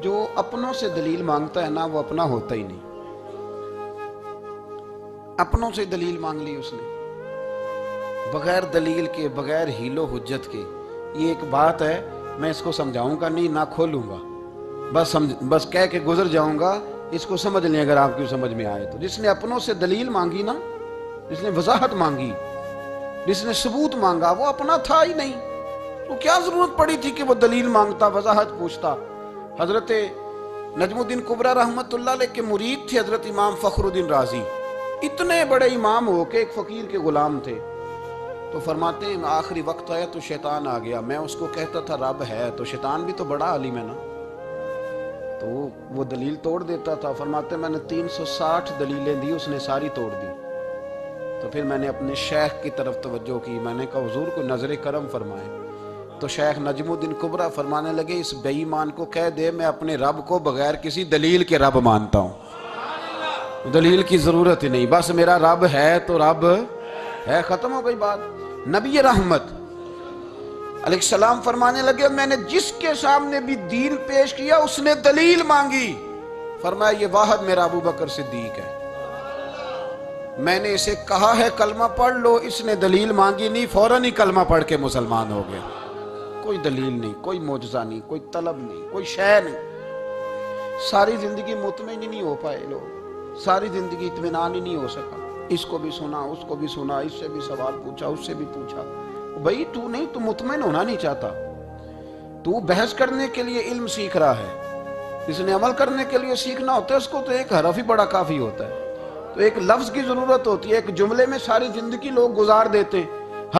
جو اپنوں سے دلیل مانگتا ہے نا وہ اپنا ہوتا ہی نہیں. اپنوں سے دلیل مانگ لی اس نے بغیر دلیل کے، بغیر حیل و حجت کے. یہ ایک بات ہے، میں اس کو سمجھاؤں گا نہیں، نہ کھولوں گا، بس کہہ کے گزر جاؤں گا. اس کو سمجھ لیں اگر آپ کی سمجھ میں آئے تو. جس نے اپنوں سے دلیل مانگی نا، جس نے وضاحت مانگی، جس نے ثبوت مانگا، وہ اپنا تھا ہی نہیں. تو کیا ضرورت پڑی تھی کہ وہ دلیل مانگتا، وضاحت پوچھتا. حضرت نجم الدین کبریٰ رحمت اللہ علیہ کے مرید تھے حضرت امام فخر الدین رازی. اتنے بڑے امام ہو کے ایک فقیر کے غلام تھے. تو فرماتے ہیں آخری وقت آیا تو شیطان آ گیا. میں اس کو کہتا تھا رب ہے، تو شیطان بھی تو بڑا عالم ہے نا، تو وہ دلیل توڑ دیتا تھا. فرماتے میں نے 360 دلیلیں دی، اس نے ساری توڑ دی. تو پھر میں نے اپنے شیخ کی طرف توجہ کی. میں نے کہا حضور کو نظر کرم فرمائے. تو شیخ نجم الدین کبریٰ فرمانے لگے اس بے ایمان کو کہہ دے میں اپنے رب کو بغیر کسی دلیل کے رب مانتا ہوں، دلیل کی ضرورت ہی نہیں، بس میرا رب ہے تو رب ہے، ختم ہو گئی بات. نبی رحمت علیہ السلام فرمانے لگے میں نے جس کے سامنے بھی دین پیش کیا اس نے دلیل مانگی. فرمایا یہ واحد میرا ابو بکر صدیق ہے. میں نے اسے کہا ہے کلمہ پڑھ لو، اس نے دلیل مانگی نہیں، فوراً ہی کلمہ پڑھ کے مسلمان ہو گیا. کوئی دلیل نہیں، کوئی معجزہ نہیں، کوئی طلب نہیں، کوئی شے نہیں. ساری زندگی مطمئن ہی نہیں ہو پائے لوگ، ساری زندگی اطمینان ہی نہیں ہو سکا. اس کو بھی سنا، اس کو بھی سنا، اس سے بھی سوال پوچھا، اس سے بھی پوچھا. بھئی تو نہیں، تو مطمئن ہونا نہیں چاہتا. تو بحث کرنے کے لیے علم سیکھ رہا ہے، اس نے عمل کرنے کے لیے سیکھنا ہوتا ہے. اس کو تو ایک حرف ہی بڑا کافی ہوتا ہے. تو ایک لفظ کی ضرورت ہوتی ہے. ایک جملے میں ساری زندگی لوگ گزار دیتے ہیں.